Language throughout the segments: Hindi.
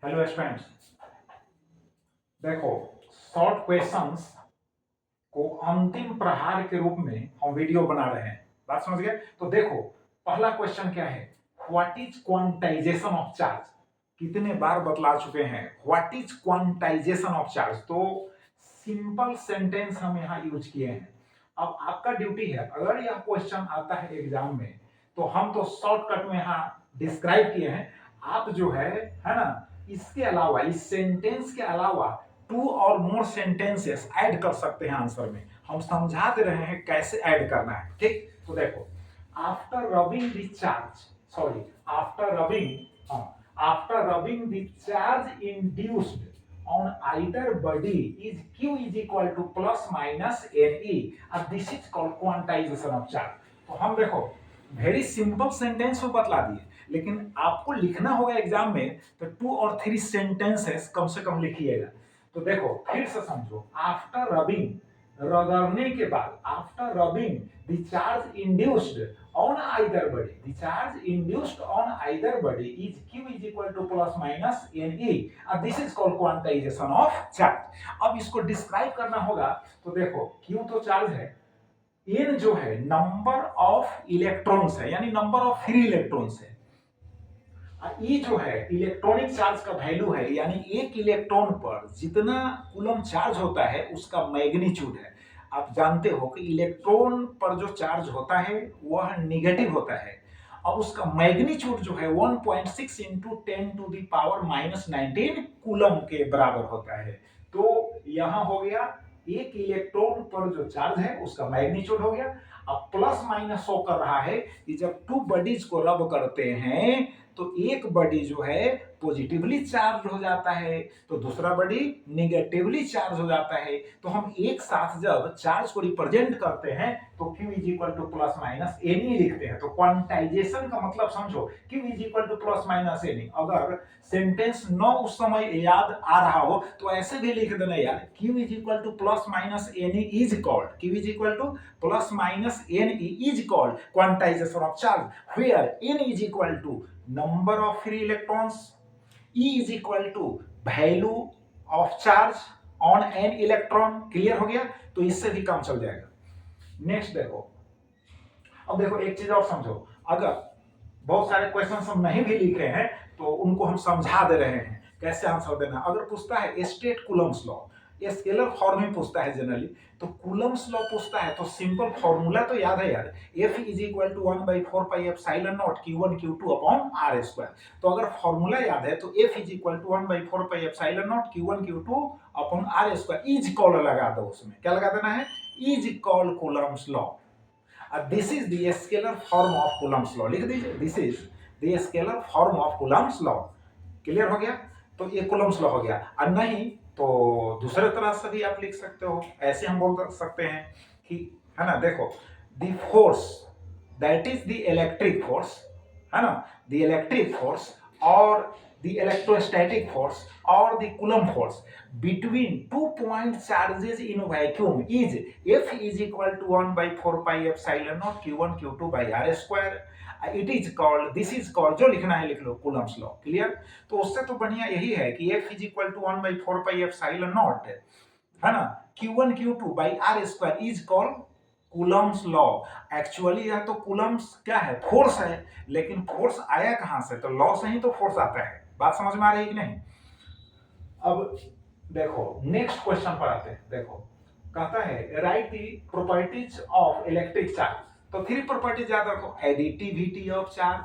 हेलो स्टूडेंट्स, देखो शॉर्ट क्वेश्चंस को अंतिम प्रहार के रूप में हम वीडियो बना रहे हैं। बात समझ गए? तो देखो पहला क्वेश्चन क्या है, what is quantization of charge. कितने बार बतला चुके हैं what is quantization of charge. तो सिंपल सेंटेंस हम यहाँ यूज किए हैं। अब आपका ड्यूटी है, अगर यह क्वेश्चन आता है एग्जाम में तो हम तो शॉर्टकट में यहाँ डिस्क्राइब किए हैं। आप जो है ना, इसके अलावा इस सेंटेंस के अलावा 2 और मोर सेंटेंसेस ऐड कर सकते हैं आंसर में। हम समझा दे रहे हैं कैसे ऐड करना है। ठीक, तो देखो after rubbing the charge, sorry after rubbing the charge induced on either body is q is equal to plus minus ne and this is called quantization of charge। तो हम देखो वेरी सिंपल सेंटेंस को बतला दिए, लेकिन आपको लिखना होगा एग्जाम में तो 2 और 3 सेंटेंसेस कम से कम लिखिएगा। तो देखो फिर से समझो, आफ्टर रबिंग, रगड़ने के बाद, after rubbing the charge induced on either body, the charge induced on either body is q is equal to plus minus ne and this is called quantization of charge। अब इसको डिस्क्राइब करना होगा तो देखो q तो चार्ज है, n जो है नंबर ऑफ इलेक्ट्रॉन्स है, यानी नंबर ऑफ फ्री इलेक्ट्रॉन्स है। ई जो है इलेक्ट्रॉनिक चार्ज का वैल्यू है, यानी एक इलेक्ट्रॉन पर जितना कूलम चार्ज होता है उसका मैग्नीट्यूड है। आप जानते हो कि इलेक्ट्रॉन पर जो चार्ज होता है वह निगेटिव होता है और उसका मैग्नीट्यूड जो है 1.6 into 10 to the power -19 coulomb के बराबर होता है। तो यहां हो गया एक इलेक्ट्रॉन पर जो चार्ज है उसका मैग्नीट्यूड हो गया। अब प्लस माइनस शो कर रहा है कि जब 2 बॉडीज को रब करते हैं तो एक बॉडी जो है पॉजिटिवली चार्ज हो जाता है तो दूसरा बॉडी निगेटिवली चार्ज हो जाता है। तो हम एक साथ जब चार्ज को रिप्रेजेंट करते हैं तो Q is equal to plus minus Ne लिखते हैं। तो क्वांटाइजेशन का मतलब समझो, Q is equal to plus minus Ne। अगर सेंटेंस न उस समय याद आ रहा हो तो ऐसे भी लिख देना यार, Q is equal to plus minus Ne is called, Q is equal to plus minus Ne is called quantization of charge, where N is equal to number of free electrons, E is equal to value of charge on an electron। Clear हो गया? तो इससे भी काम चल जाएगा। नेक्स्ट देखो, अब देखो एक चीज और समझो, अगर बहुत सारे क्वेश्चन हम नहीं भी लिखे हैं तो उनको हम समझा दे रहे हैं कैसे आंसर देना। अगर पूछता है state Coulomb's law, scalar form में पूछता है जनरली, तो कूलम्स लॉ पूछता है तो सिंपल फॉर्मूला तो याद है यार, F is equal to 1/4 pi epsilon naught Q1 Q2 upon R square. तो अगर फॉर्मूला याद है तो F is equal to 1/4 pi epsilon naught Q1 Q2 upon R square. Is call लगा दो, उसमें क्या लगा देना है, is call Coulomb's law. This is the scalar form of Coulomb's law, लिख दीजिए this is the scalar form of Coulomb's law. Clear हो गया? तो ये कूलम्स लॉ हो गया। और नहीं तो दूसरे तरह से भी आप लिख सकते हो, ऐसे हम बोल सकते हैं कि, है ना, देखो the force that is the electric force, है ना, द इलेक्ट्रिक फोर्स और the electrostatic force or the Coulomb force between 2 point charges in vacuum is F is equal to 1/4 pi epsilon naught Q1 Q2 by R square। It is called, this is called, जो लिखना है लिख लो, कूलम्स लॉ। क्लियर? तो उससे तो बढ़िया यही है कि F is equal to 1/4 pi epsilon naught, है ना, Q1 Q2 by R square is called Coulomb's law. Actually यह तो कूलम्स क्या है, फोर्स है, लेकिन फोर्स आया कहां से, तो लॉ से ही तो फोर्स आता है। बात समझ में आ रही है कि नहीं? अब देखो नेक्स्ट क्वेश्चन पर आते हैं। देखो कहता है right the properties of electric charge. तो 3 प्रॉपर्टीज याद रखो, additivity of charge,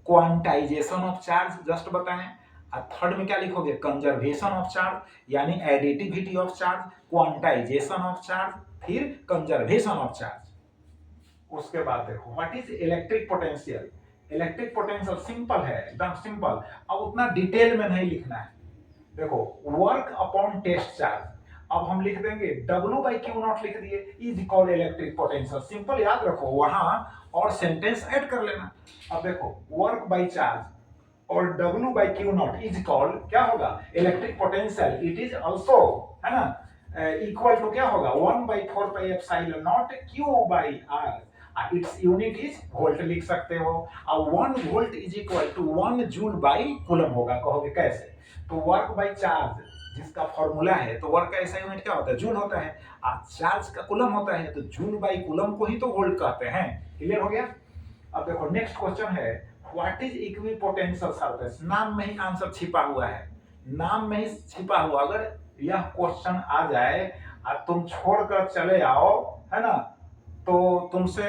quantization of charge, just बताएं। और थर्ड में क्या लिखोगे, कंजर्वेशन ऑफ चार्ज, यानी additivity of charge, quantization of charge, फिर कंजर्वेशन ऑफ चार्ज। उसके बाद देखो what is electric potential. Electric potential simple है, एकदम सिंपल। अब उतना डिटेल में नहीं लिखना है। देखो वर्क अपॉन टेस्ट चार्ज, अब हम लिख देंगे W/Q0 लिख दिए, is equal electric potential. Simple याद रखो, वहां और सेंटेंस ऐड कर लेना। अब देखो वर्क बाय चार्ज और W/Q0 इज इक्वल क्या होगा, electric potential. It is also, है ना, इक्वल टू क्या होगा, 1/4 pi epsilon naught Q/R। Its unit is volt लिख सकते हो। और 1 volt is equal to 1 joule by coulomb होगा। कहोगे कैसे? तो वर्क बाई चार्ज जिसका फॉर्मूला है, तो वर्क का ऐसा यूनिट क्या होता है? जूल होता है। चार्ज का कूलम होता है, तो जूल बाई कूलम को ही तो वोल्ट कहते हैं। क्लियर हो गया? अब देखो नेक्स्ट क्वेश्चन है, व्हाट इज इक्विपोटेंशियल सरफेस? नाम में ही आंसर छिपा हुआ है, नाम में ही छिपा हुआ। अगर यह क्वेश्चन आ जाए और तुम छोड़कर चले आओ, है ना, तो तुमसे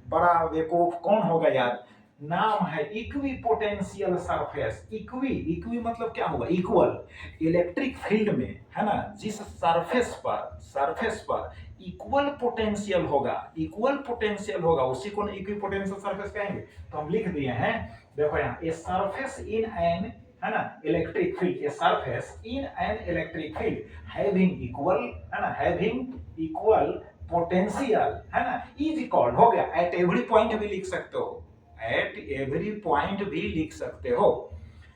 बड़ा बेवकूफ कौन होगा यार। नाम है इक्विपोटेंशियल सरफेस। इक्वी मतलब क्या होगा? इक्वल। इलेक्ट्रिक फील्ड में, है ना, जिस सरफेस पर इक्वल पोटेंशियल होगा, इक्वल पोटेंशियल होगा, उसी को इक्विपोटेंशियल सरफेस कहेंगे। तो हम लिख दिए हैं, देखो यहाँ, ए सरफेस इन एन, है ना, electric field, a surface in an electric field having equal, है ना, हैविंग इक्वल पोटेंशियल, है ना, इज कॉल्ड, हो गया। एट एवरी पॉइंट भी लिख सकते हो, एट एवरी पॉइंट भी लिख सकते हो।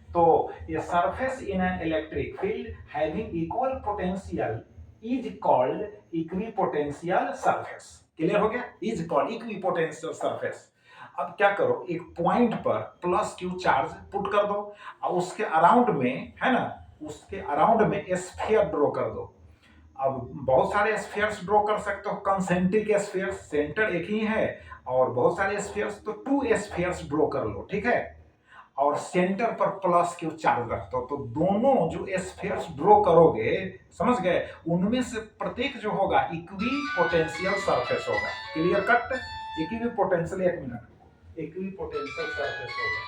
तो ये surface in an electric field having equal potential is called equipotential surface. Clear हो गया? Is called equipotential surface. अब क्या करो, एक पॉइंट पर प्लस क्यू चार्ज पुट कर दो और उसके अराउंड में, है ना, उसके अराउंड में स्फीयर ड्रॉ कर दो। अब बहुत सारे स्फीयर्स ड्रॉ कर सकते हो, कंसेंट्रिक स्फीयर्स, सेंटर एक ही है, और बहुत सारे स्फीयर्स, तो 2 स्फीयर्स ड्रॉ कर लो, ठीक है। और सेंटर पर प्लस क्यू चार्ज रखते हो, तो दोनों जो स्फीयर्स ड्रॉ करोगे, समझ गए, उनमें से प्रत्येक जो होगा इक्वी पोटेंशियल सरफेस होगा। Clear cut? Equi potential, 1 minute, equi potential surface होगा।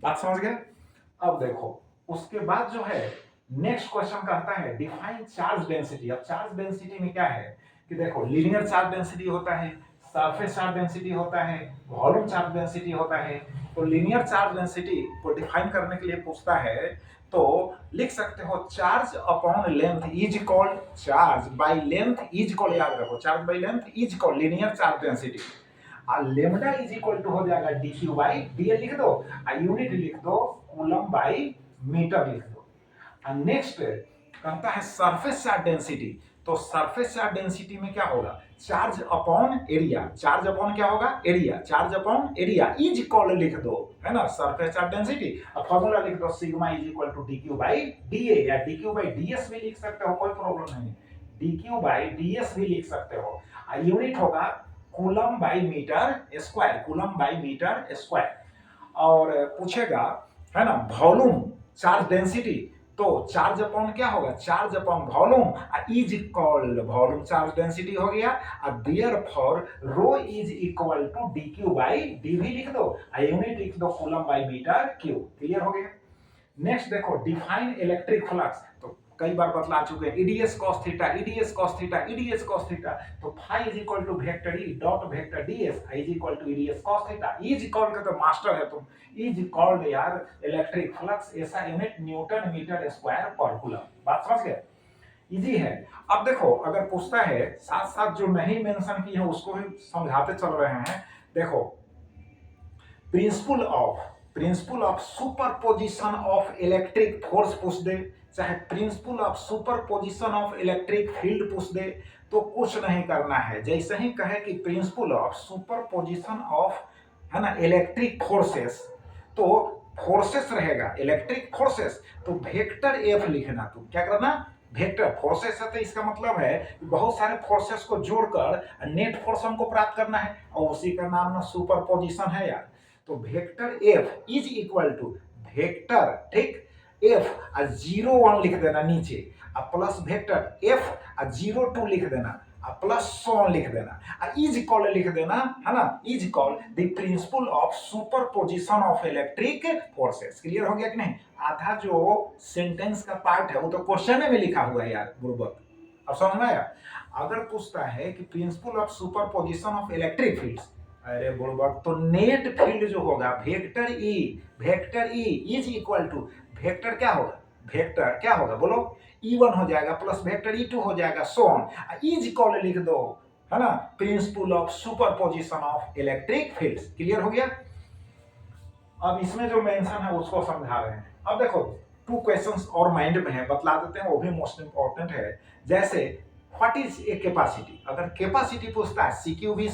बात समझ गए? अब देखो उसके बाद जो है नेक्स्ट क्वेश्चन कहता है डिफाइन चार्ज डेंसिटी। अब चार्ज डेंसिटी में क्या है कि देखो, लीनियर चार्ज डेंसिटी होता है, सरफेस चार्ज डेंसिटी होता है, वॉल्यूम चार्ज डेंसिटी होता है। तो लीनियर चार्ज डेंसिटी को डिफाइन करने के लिए पूछता है, तो लिख सकते हो charge upon length is called, charge by length is called, याद रखो, charge by length is called linear charge density. Lambda is equal to हो जाएगा D Q by D L लिख दो, यूनिट लिख दो कूलम बाई मीटर लिख दो। नेक्स्ट कहता है सरफेस चार्ज डेंसिटी। तो सरफेस चार्ज डेंसिटी में क्या होगा? Charge upon area. Charge upon क्या होगा? Area. Charge upon area is equal लिख दो, है ना, सरफेस चार्ज डेंसिटी। अब फॉर्मूला लिख दो, sigma is equal to D Q by D A, या D Q by D S भी लिख सकते हो, कोई प्रॉब्लम नहीं। D Q by D S भी लिख सकते हो। यूनिट होगा coulomb by metre square, coulomb by metre square. और पूछेगा, है ना, वॉल्यूम चार्ज डेंसिटी, तो चार्ज अपॉन क्या होगा? Charge upon volume is equal volume charge density हो गया। Therefore rho is equal to D Q by D भी लिख दो, यूनिट लिख दो coulomb by metre cube. Clear हो गया? नेक्स्ट देखो डिफाइन इलेक्ट्रिक फ्लक्स। तो कई बार बतला चुके हैं, EDS cos theta, EDS cos theta, EDS cos theta. तो phi is equal to vector E dot vector DS is equal to EDS cos theta. Is equal का तो मास्टर है तुम, इज इक्वल यार इलेक्ट्रिक फ्लक्स, ऐसा यूनिट न्यूटन मीटर स्क्वायर पर कूलम। बात समझ गए? इजी है। अब देखो अगर पूछता है, साथ साथ जो नहीं मेंशन की है उसको भी समझाते चल रहे हैं। देखो principal of superposition of electric force पूछ दे, चाहे principal of superposition of electric field पूछ दे, तो कुछ नहीं करना है। जैसे ही कहे कि प्रिंसिपल ऑफ सुपरपोजिशन ऑफ, है ना, इलेक्ट्रिक फोर्सेस, तो फोर्सेस रहेगा इलेक्ट्रिक फोर्सेस, तो वेक्टर एफ लिखना। तुम क्या करना? वेक्टर फोर्सेस है, तो इसका मतलब है बहुत सारे फोर्सेस को जोड़कर नेट फोर्स हमको प्राप्त करना है, और उसी का नाम ना सुपरपोजिशन है यार। तो vector F is equal to vector, ठीक, एफ 0 1 लिख देना नीचे, प्लस वेक्टर एफ 0 2 लिख देना, प्लस 100 लिख देना, इज इक्वल लिख देना, है ना, is equal the principal of superposition of electric forces. Clear हो गया कि नहीं? आधा जो सेंटेंस का पार्ट है वो तो क्वेश्चन में लिखा हुआ है यार बुर्बक। अब समझ में आया? अगर पूछता है कि principle of superposition of electric fields, अरे बुर्बक, तो नेट फील्ड जो होगा vector E is equal to vector क्या होगा? वेक्टर क्या होगा बोलो? E1 हो जाएगा प्लस वेक्टर E2 हो जाएगा, सो ऑन, इज इक्वल लिख दो, है ना, principal of superposition of electric fields. Clear हो गया? अब इसमें जो मेंशन है उसको समझा रहे हैं। अब देखो 2 क्वेश्चंस और माइंड में है, बतला देते हैं, वो भी मोस्ट इंपॉर्टेंट है। जैसे व्हाट इज ए कैपेसिटी, अगर कैपेसिटी पूछता है सी क्यू भी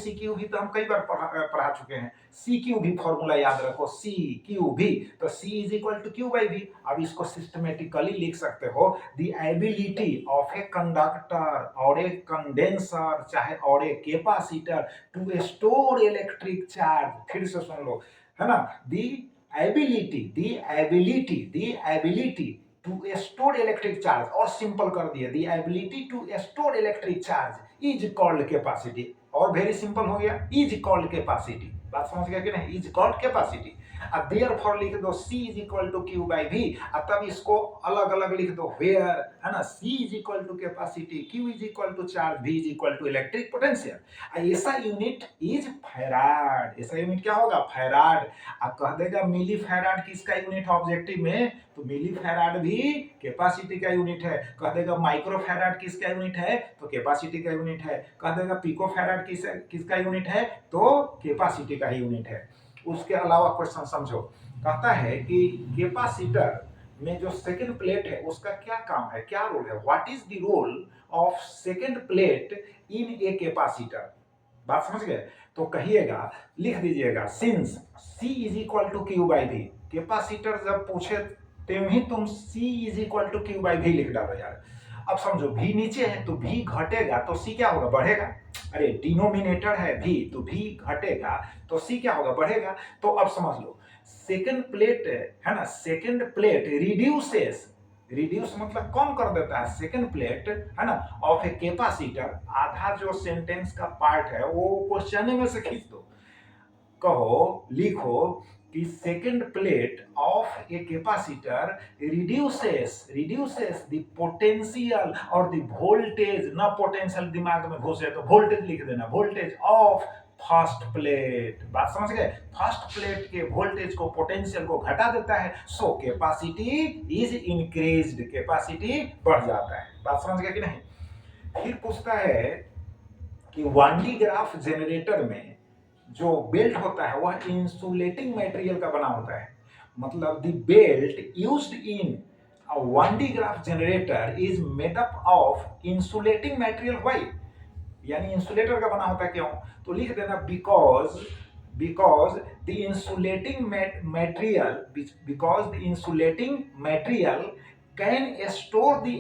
तो हम कई बार पढ़ा चुके हैं, सी क्यू भी फॉर्मूला याद रखो, सी क्यू भी, तो C is equal to Q by V. अब इसको सिस्टमेटिकली लिख सकते हो, the ability of a conductor और ए कंडेंसर चाहे और a capacitor to store electric charge, फिर से सुन लो, है ना, the ability to store electric charge, और सिंपल कर दिया, the ability to store electric charge is called capacity, और वेरी सिंपल हो गया, इज कॉल्ड कैपेसिटी। बात समझ गया कि नहीं, इज कॉल्ड कैपेसिटी। अब देयरफॉर लिख दो C is equal to Q by V, अब तब इसको अलग अलग लिख दो, वेयर, है ना, C is equal to capacity, Q is equal to charge, V is equal to electric potential. ऐसा यूनिट इज फैराड, ऐसा यूनिट क्या होगा, फैराड। अब कह देगा मिली फैराड किसका यूनिट ऑब्जेक्टिव में, तो मिली फैराड भी कैपेसिटी का यूनिट है। कह देगा माइक्रो फैराड किसका यूनिट है, तो कैपेसिटी का यूनिट है। कह देगा पिको फैराड किसका यूनिट है, तो कैपेसिटी का यूनिट है। उसके अलावा क्वेश्चन समझो, कहता है कि कैपेसिटर में जो सेकंड प्लेट है उसका क्या काम है, क्या रोल है, what is the role of second plate in a capacitor. बात समझ गए, तो कहिएगा, लिख दीजिएगा, since C is equal to Q by V, capacitor जब पूछे ही तुम C is equal to Q by V लिख डालो यार। अब समझो V नीचे है तो V घटेगा तो C क्या होगा, बढ़ेगा। अरे डिनोमिनेटर है V, तो V घटेगा तो C क्या होगा, बढ़ेगा। तो अब समझ लो, सेकंड प्लेट है ना, सेकंड प्लेट रिड्यूस मतलब कम कर देता है, सेकंड प्लेट है ना ऑफ ए कैपेसिटर, आधा जो सेंटेंस का पार्ट है वो क्वेश्चन में से खींच दो, कहो, लिखो कि second plate of a capacitor reduces the potential और द वोल्टेज, ना पोटेंशियल दिमाग में घुसे तो वोल्टेज लिख देना, वोल्टेज ऑफ फर्स्ट प्लेट। बात समझ गए, फर्स्ट प्लेट के वोल्टेज को, पोटेंशियल को घटा देता है, सो कैपेसिटी इज इंक्रीज्ड, कैपेसिटी बढ़ जाता है। बात समझ गए कि नहीं। फिर पूछता है कि वान डी ग्राफ जनरेटर में जो बेल्ट होता है वह इंसुलेटिंग मटेरियल का बना होता है, मतलब the belt used in a 1D graph generator is made up of insulating material, why, यानी इंसुलेटर का बना होता है, क्यों, तो लिख देना because the insulating material can store the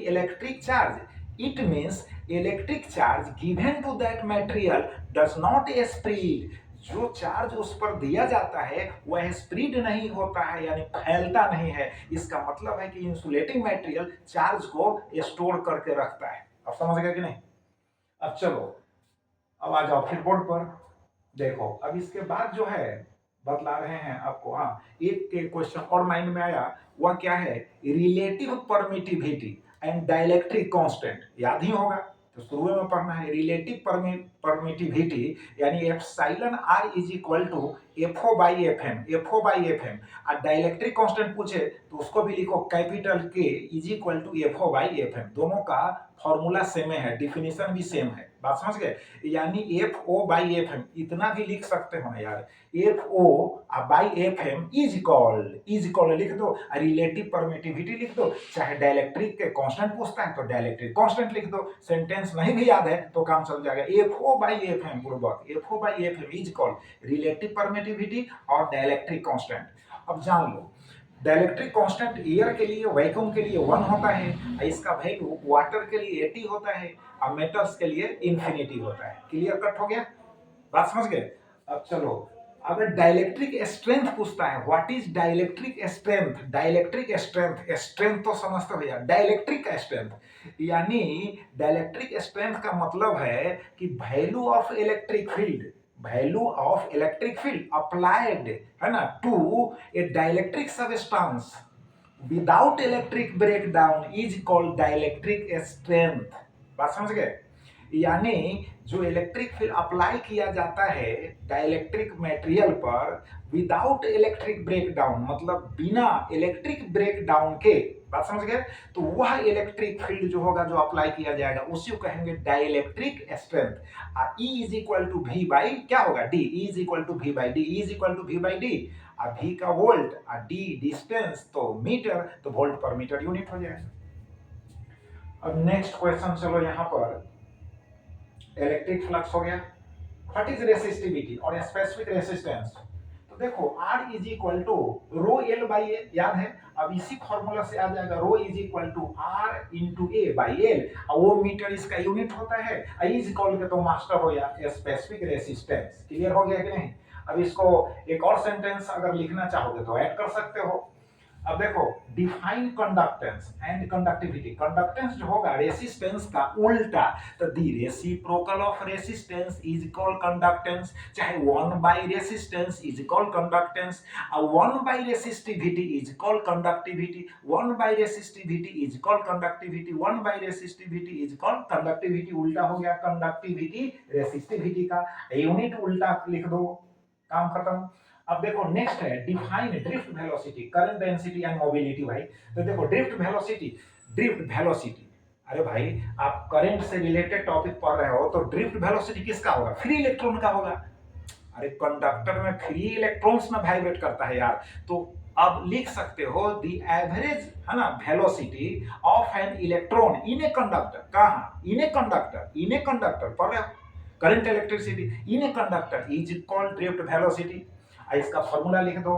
electric charge, it means electric charge given to that material does not spread, जो चार्ज उस पर दिया जाता है वह स्प्रेड नहीं होता है, यानी फैलता नहीं है। इसका मतलब है कि इंसुलेटिंग मटेरियल चार्ज को स्टोर करके रखता है। अब समझ गए कि नहीं। अब चलो, अब आ जाओ फिर बोर्ड पर, देखो अब इसके बाद जो है बतला रहे हैं आपको। हाँ, एक के क्वेश्चन और माइंड में आया, वह क्या है, relative permittivity and dielectric constant, याद ही होगा, तो शुरू में पढ़ना है। रिलेटिव परमिटिविटी यानी epsilon R is equal to F O by F M, और डाइलेक्ट्रिक कांस्टेंट पूछे तो उसको भी लिखो capital K is equal to F O by F M, दोनों का फॉर्मूला सेम है, डिफिनेशन भी सेम है। बात समझ गए, यानी F O by F M, इतना भी लिख सकते हो ना यार, F O by F M is equal लिख दो, रिलेटिव परमिटिविटी लिख दो, चाहे डाइलेक्ट्रिक के कांस्टेंट पूछता है तो डाइलेक्ट्रिक कांस्टेंट लिख दो, सेंटेंस नहीं भी याद है तो काम चल जाएगा। F O by F M पूर्वक, F O by F M is equal relative permittivity और डाइलेक्ट्रिक कांस्टेंट। अब जान लो, डाइलेक्ट्रिक कांस्टेंट एयर के लिए, वैक्यूम के लिए 1 होता है, इसका वैल्यू वाटर के लिए 80 होता है, और मेटल्स के लिए इन्फिनिटी होता है। क्लियर कट हो गया, बात समझ गए। अब चलो, अगर डाइलेक्ट्रिक स्ट्रेंथ पूछता है, व्हाट इज डाइलेक्ट्रिक स्ट्रेंथ तो समझते हो भैया, डाइलेक्ट्रिक का स्ट्रेंथ यानी डाइलेक्ट्रिक स्ट्रेंथ का मतलब है कि value of electric field applied, है ना, to a dielectric substance without electric breakdown is called dielectric strength. बात समझ गए, यानी जो इलेक्ट्रिक फील्ड अप्लाई किया जाता है डाइलेक्ट्रिक मटेरियल पर विदाउट इलेक्ट्रिक ब्रेकडाउन, मतलब बिना इलेक्ट्रिक ब्रेकडाउन के, बात समझ गए, तो वह इलेक्ट्रिक फील्ड जो होगा जो अप्लाई किया जाएगा उसी को कहेंगे dielectric strength. E is equal to V by क्या होगा, D, E is equal to V by D, E is equal to V by D, और V का वोल्ट और D डिस्टेंस तो मीटर, तो वोल्ट पर मीटर यूनिट हो जाएगा। अब नेक्स्ट क्वेश्चन चलो यहाँ पर इलेक्ट्रिक फ्लक्स हो गया, व्हाट इज रेसिस्टिविटी और स्पेसिफिक रेसिस्टेंस। तो देखो R is equal to rho L by A, याद है। अब इसी फॉर्मूला से आ जाएगा rho is equal to R into A by L, और वो मीटर इसका यूनिट होता है। आई इज इक्वल के तो मास्टर हो गया स्पेसिफिक रेसिस्टेंस। क्लियर हो गया कि नहीं। अब इसको एक और सेंटेंस अगर लिखना चाहोगे तो ऐड कर सकते हो। अब देखो define conductance and conductivity. Conductance जो होगा रेसिस्टेंस का उल्टा, तो the reciprocal of resistance is called conductance. चाहे 1 by resistance is called conductance, और 1 by resistivity is called conductivity, 1 by resistivity is called conductivity, 1 by resistivity is called conductivity. उल्टा हो गया कंडक्टिविटी रेसिस्टिविटी का, यूनिट उल्टा लिख दो, काम खत्म। अब देखो नेक्स्ट है define drift velocity, current density and mobility. भाई तो देखो ड्रिफ्ट वेलोसिटी, अरे भाई आप करंट से रिलेटेड टॉपिक पढ़ रहे हो तो ड्रिफ्ट वेलोसिटी किसका होगा, फ्री इलेक्ट्रॉन का होगा। अरे कंडक्टर में फ्री इलेक्ट्रॉन्स में वाइब्रेट करता है यार। तो अब लिख सकते हो द एवरेज है ना velocity of an electron in a conductor. कहां, इन ए कंडक्टर पढ़ रहे हो, current electricity in a conductor is called drift velocity. इसका फॉर्मूला लिख दो,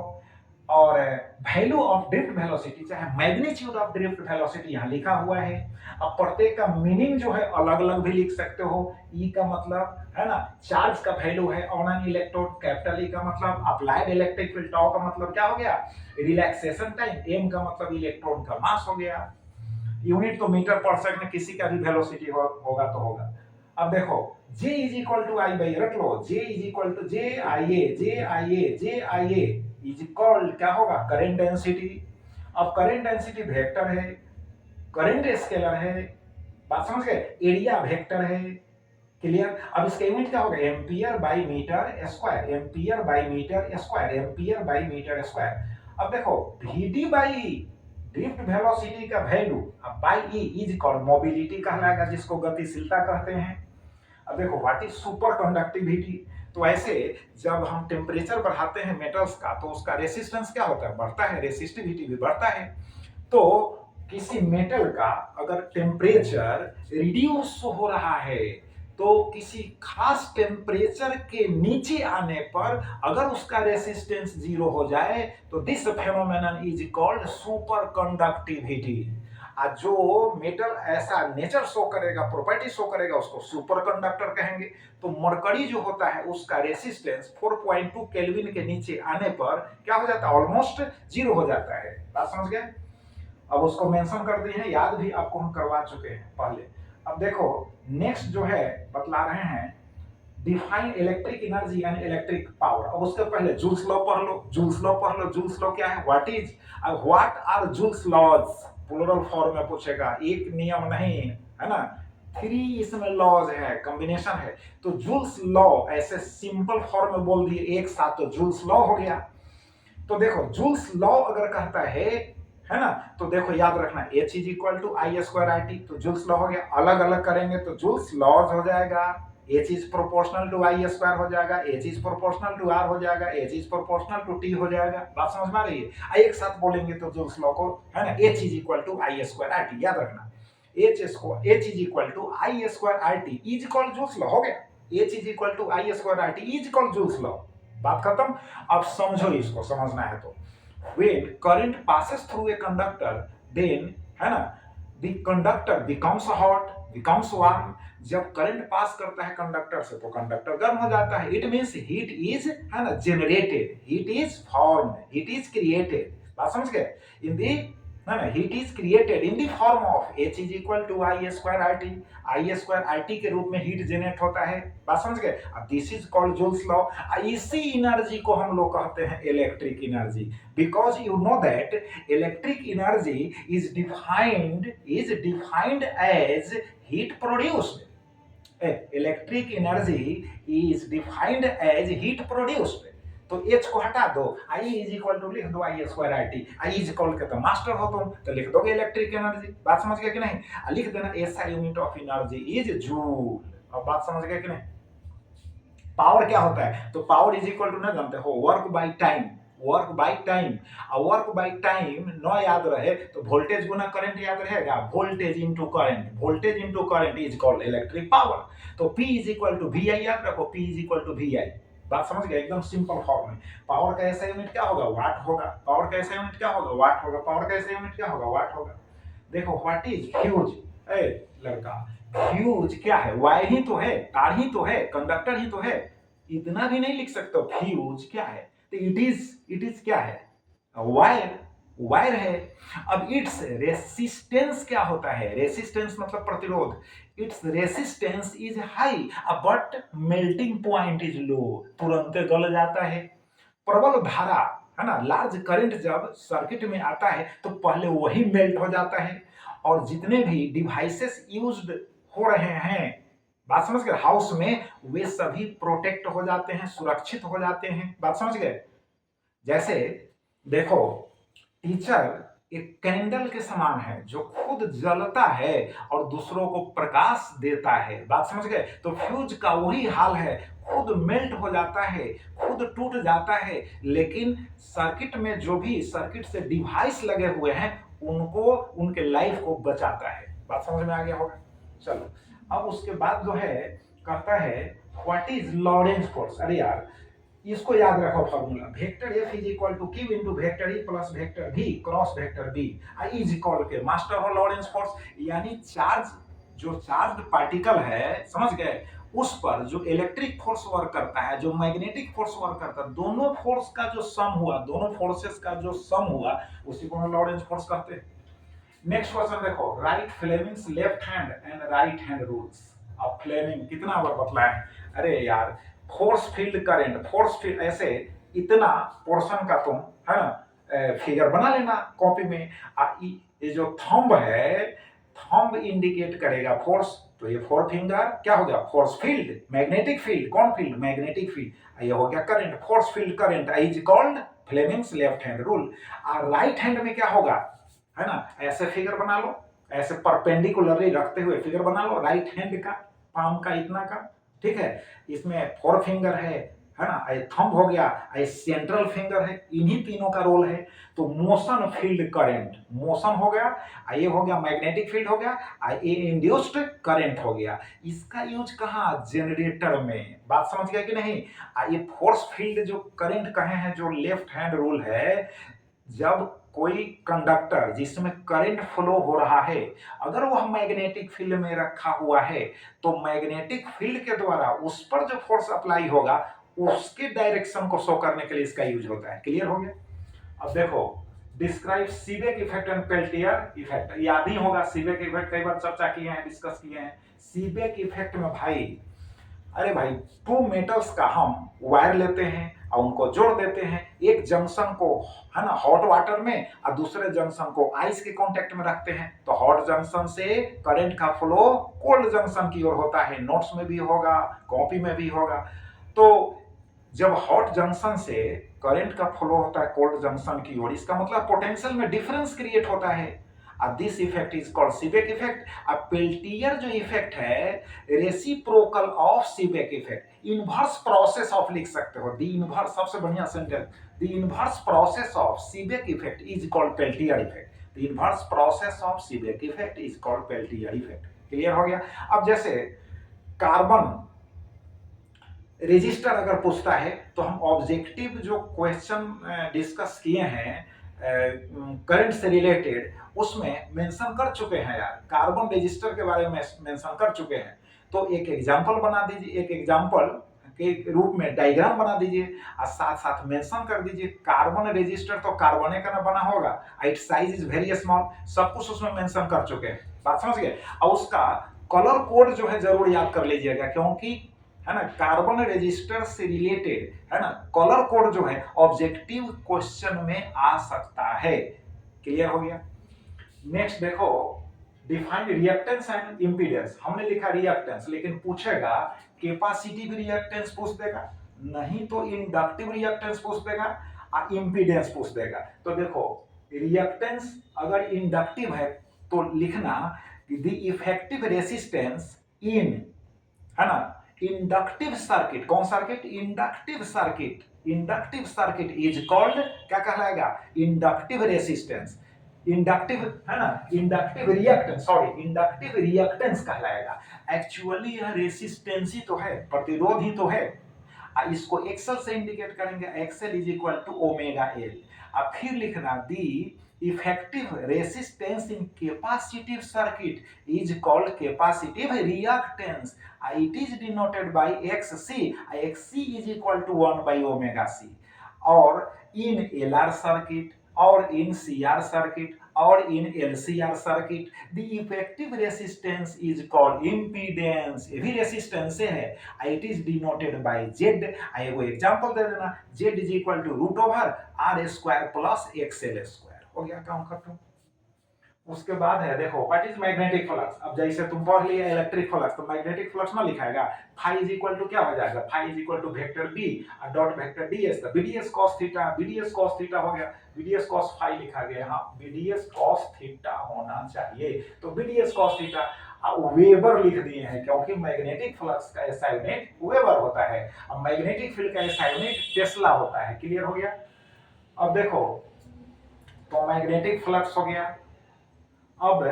और वैल्यू ऑफ ड्रिफ्ट वेलोसिटी चाहे मैग्नीट्यूड ऑफ ड्रिफ्ट वेलोसिटी यहाँ लिखा हुआ है। अब प्रत्येक का मीनिंग जो है अलग अलग भी लिख सकते हो। ई का मतलब है ना चार्ज का वैल्यू है on an electrode, capital E का मतलब अप्लाइड इलेक्ट्रिक फील्ड, टाउ का मतलब क्या हो गया रिलैक्सेशन टाइम, एम का मतलब इलेक्ट्रॉन का मास हो गया। यूनिट तो मीटर पर सेकंड, किसी का भी वेलोसिटी होगा तो होगा। अब देखो J is equal to I by, रख लो J is equal to J I A is equal क्या होगा करंट डेंसिटी। अब करंट डेंसिटी वेक्टर है, करंट स्केलर है, बात समझ गए, एरिया वेक्टर है। क्लियर। अब इसका यूनिट क्या होगा ampere by metre square, ampere by metre square, ampere by metre square. अब देखो Vd बाई ड्रिफ्ट वेलोसिटी का वैल्यू अब by E is equal mobility कहलाएगा, जिसको गतिशीलता कहते हैं। अब देखो व्हाट इज सुपर कंडक्टिविटी। तो ऐसे जब हम टेम्परेचर बढ़ाते हैं मेटल्स का तो उसका रेसिस्टेंस क्या होता है, बढ़ता है, रेसिस्टिविटी भी बढ़ता है। तो किसी मेटल का अगर टेम्परेचर रिड्यूस हो रहा है तो किसी खास टेम्परेचर के नीचे आने पर अगर उसका रेसिस्टेंस 0 हो जाए तो this phenomenon is called super conductivity. जो मेटल ऐसा नेचर शो करेगा, प्रॉपर्टी शो करेगा, उसको सुपर कंडक्टर कहेंगे। तो मरकरी जो होता है उसका रेसिस्टेंस 4.2 केल्विन के नीचे आने पर क्या हो जाता है, ऑलमोस्ट 0 हो जाता है। बात समझ गए। अब उसको मेंशन कर दिए हैं, याद भी आपको हम करवा चुके हैं पहले। अब देखो नेक्स्ट जो है बतला रहे हैं define electric energy and electric power. अब उसके पहले जूल्स लॉ पढ़ लो, जूल्स लॉ पढ़ लो। जूल्स लॉ क्या है, what is, what are Joule's laws, plural form में पूछेगा, एक नियम नहीं है ना, 3 इसमें लॉज है, कॉम्बिनेशन है। तो जूल्स लॉ ऐसे सिंपल फॉर्म में बोल दिए एक साथ तो जूल्स लॉ हो गया। तो देखो जूल्स लॉ अगर कहता है ना, तो देखो याद रखना H is equal to I square R T. तो जूल्स लॉ हो गया, अलग अलग करेंगे तो जूल्स लॉज हो जाएगा, H is proportional to I square हो जाएगा, H is proportional to R हो जाएगा, H is proportional to T हो जाएगा। बात समझ में आ रही है। एक साथ बोलेंगे तो जूल्स लॉ को है ना H is equal to I square R T, याद रखना H is equal to I square R T is equal Joule's law हो गया। H is equal to I square R T is equal Joule's law. बात खत्म। अब समझो, इसको समझना है तो when current passes through a conductor then है ना the conductor becomes hot, becomes warm। जब करंट पास करता है कंडक्टर से तो कंडक्टर गर्म हो जाता है। इट मींस हीट इज है ना generated, heat is formed, heat is created. बात समझ गए। इन दी है ना heat is created in the form of H is equal to I square R T, I square R T के रूप में हीट जनरेट होता है। बात समझ गए। अब this is called Joule's law. इसी एनर्जी को हम लोग कहते हैं electric energy, because you know that electric energy is defined as heat produced. Electric energy is defined as heat produced. तो H को हटा दो, I इज इक्वल टू लिख दो I square R T, I is equal के तो मास्टर हो तुम तो लिख दोगे इलेक्ट्रिक एनर्जी। बात समझ गए कि नहीं। लिख देना SI unit of energy is joule. अब बात समझ गए कि नहीं। पावर क्या होता है, तो पावर इज इक्वल टू ना जानते हो work by time, work by time. और वर्क बाय टाइम न याद रहे तो वोल्टेज गुना करंट याद रहेगा, voltage into current, voltage into current is called electric power. तो P is equal to V I, याद रखो P is equal to V I. बात समझ गए, एकदम सिंपल फॉर्म में। पावर का ऐसा यूनिट क्या होगा, वाट होगा। पावर का ऐसा यूनिट क्या होगा, वाट होगा। पावर का ऐसा यूनिट क्या होगा, वाट होगा। देखो व्हाट इज फ्यूज, ए लड़का, फ्यूज क्या है, वायर ही तो है, तार ही तो है, कंडक्टर ही तो है, इतना भी नहीं लिख सकते। फ्यूज क्या है, तो इट इज क्या है, वायर, वायर है। अब इट्स रेसिस्टेंस क्या होता है, रेसिस्टेंस मतलब प्रतिरोध। It's resistance is high but melting point is low, तुरंत गल जाता है। प्रबल धारा है ना, लार्ज करंट जब सर्किट में आता है तो पहले वही मेल्ट हो जाता है। और जितने भी डिवाइसेस यूज्ड हो रहे हैं, बात समझ गए, हाउस में, वे सभी प्रोटेक्ट हो जाते हैं, सुरक्षित हो जाते हैं। बात समझ गए। जैसे देखो, टीचर एक कैंडल के समान है जो खुद जलता है और दूसरों को प्रकाश देता है। बात समझ गए। तो फ्यूज का वही हाल है, खुद मेल्ट हो जाता है, खुद टूट जाता है, लेकिन सर्किट में जो भी सर्किट से डिवाइस लगे हुए हैं उनको, उनके लाइफ को बचाता है। बात समझ में आ गया होगा। चलो अब उसके बाद जो है कहता है व्हाट इज लॉरेंज फोर्स। अरे यार इसको याद रखो formula, vector F is equal to Q into vector E plus vector V cross vector B. I is equal के मास्टर हो लॉरेंज फोर्स, यानी चार्ज, जो चार्ज पार्टिकल है, समझ गए, उस पर जो इलेक्ट्रिक फोर्स वर्क करता है, जो मैग्नेटिक फोर्स वर्क करता है, दोनों फोर्स का जो सम हुआ, दोनों फोर्सेस का जो सम हुआ, उसी को हम लॉरेंज फोर्स कहते हैं। नेक्स्ट क्वेश्चन देखो, right Fleming's left hand and right hand rules. अब फ्लेमिंग कितना बार बतलाए, अरे यार force field current, force field, ऐसे इतना पोर्शन का तुम है ना फिगर बना लेना कॉपी में। ये जो थंब है, थंब इंडिकेट करेगा फोर्स, तो ये फोर फिंगर क्या हो गया, फोर्स फील्ड, मैग्नेटिक फील्ड, कौन फील्ड, मैग्नेटिक फील्ड। ये हो गया current, force field current is called Fleming's left hand rule. और राइट हैंड में क्या होगा, है ना, ऐसे फिगर बना लो, ऐसे परपेंडिकुलरली रखते हुए फिगर बना लो राइट हैंड का, पाम का इतना का, ठीक है। इसमें फोर फिंगर है ना, ये थंब हो गया, ये सेंट्रल फिंगर है, इन्हीं तीनों का रोल है। तो मोशन फील्ड करंट, मोशन हो गया, ये हो गया मैग्नेटिक फील्ड हो गया, ये इंड्यूस्ड करंट हो गया। इसका यूज कहाँ, जनरेटर में। बात समझ गया कि नहीं। ये फोर्स फील्ड जो करंट कहे हैं, जो लेफ्ट हैंड रूल है, जब कोई कंडक्टर जिसमें करंट फ्लो हो रहा है, अगर वह मैग्नेटिक फील्ड में रखा हुआ है, तो मैग्नेटिक फील्ड के द्वारा उस पर जो फोर्स अप्लाई होगा उसके डायरेक्शन को शो करने के लिए इसका यूज होता है। क्लियर हो गया। अब देखो, describe Seebeck effect and Peltier effect. याद ही होगा सीबेक इफेक्ट, कई बार चर्चा किए हैं, डिस्कस किए हैं। सीबेक इफेक्ट में भाई, अरे भाई, टू मेटल्स का हम वायर लेते हैं और उनको जोड़ देते हैं, एक जंक्शन को है ना हॉट वाटर में और दूसरे जंक्शन को आइस के कांटेक्ट में रखते हैं, तो हॉट जंक्शन से करंट का फ्लो कोल्ड जंक्शन की ओर होता है। नोट्स में भी होगा, कॉपी में भी होगा। तो जब हॉट जंक्शन से करंट का फ्लो होता है कोल्ड जंक्शन की ओर, इसका मतलब पोटेंशियल में डिफरेंस क्रिएट होता है। This effect is called Seebeck effect. अब पेल्टियर जो इफेक्ट है, reciprocal of Seebeck effect, inverse process of लिख सकते हो, द इनवर्स, सबसे बढ़िया sentence, the inverse process of Seebeck effect is called Peltier effect. The inverse process of Seebeck effect is called Peltier effect. Clear हो गया। अब जैसे कार्बन रजिस्टर अगर पूछता है, तो हम ऑब्जेक्टिव जो क्वेश्चन डिस्कस किए हैं करंट से रिलेटेड, उसमें मेंशन कर चुके हैं यार, कार्बन रजिस्टर के बारे में मेंशन कर चुके हैं। तो एक एग्जांपल बना दीजिए, एक एग्जांपल के रूप में डायग्राम बना दीजिए और साथ साथ मेंशन कर दीजिए। कार्बन रजिस्टर तो कार्बन का ना बना होगा, it size is very small, सब कुछ उसमें मेंशन कर चुके हैं। बात समझ गए। और उसका कलर कोड जो है जरूर याद कर लीजिएगा, क्योंकि है ना कार्बन रजिस्टर से रिलेटेड है ना कलर कोड जो है ऑब्जेक्टिव क्वेश्चन में आ सकता है। क्लियर हो गया। नेक्स्ट देखो, डिफाइन रिएक्टेंस एंड इंपीडेंस। हमने लिखा रिएक्टेंस, लेकिन पूछेगा कैपेसिटिव रिएक्टेंस पूछ देगा, नहीं तो इंडक्टिव रिएक्टेंस पूछ देगा और इंपीडेंस पूछ देगा। तो देखो, रिएक्टेंस अगर इंडक्टिव है तो लिखना द इफेक्टिव रेसिस्टेंस इन, है ना, इंडक्टिव सर्किट, कौन circuit? Inductive circuit. Inductive circuit is called, क्या कहलाएगा? Inductive resistance. इंडक्टिव है ना, inductive reactance, sorry inductive reactance कहलाएगा। एक्चुअली यह रेसिस्टेंस ही तो है, प्रतिरोध ही तो है। इसको एक्सल से इंडिकेट करेंगे, X L is equal to omega L. अब फिर लिखना दी effective resistance in capacitive circuit is called capacitive reactance. It is denoted by XC. XC is equal to 1 by omega C. और in LR circuit और in CR circuit और in LCR circuit the effective resistance is called impedance. ये भी रेसिस्टेंस है, it is denoted by Z. एगो एग्जांपल दे देना, Z is equal to root over R square plus XL square. हो गया काम खत्म। उसके बाद है देखो व्हाट इज मैग्नेटिक फ्लक्स। अब जैसे तुम पढ़ लिए इलेक्ट्रिक फ्लक्स, तो मैग्नेटिक फ्लक्स ना लिखाएगा, फाई इज इक्वल टू क्या हो जाएगा? Phi is equal to vector B और डॉट वेक्टर डीएस। तो B D S cos theta, B D S cos theta हो गया, बीडीएस cos फाई लिखा गया। हां, बीडीएस cos थीटा होना चाहिए। तो बीडीएस cos थीटा वेबर लिख दिए हैं, क्योंकि मैग्नेटिक फ्लक्स का एसआई यूनिट वेबर होता है। अब मैग्नेटिक फील्ड का एसआई यूनिट टेस्ला होता है। क्लियर हो गया? अब देखो, तो मैग्नेटिक फ्लक्स हो गया। अब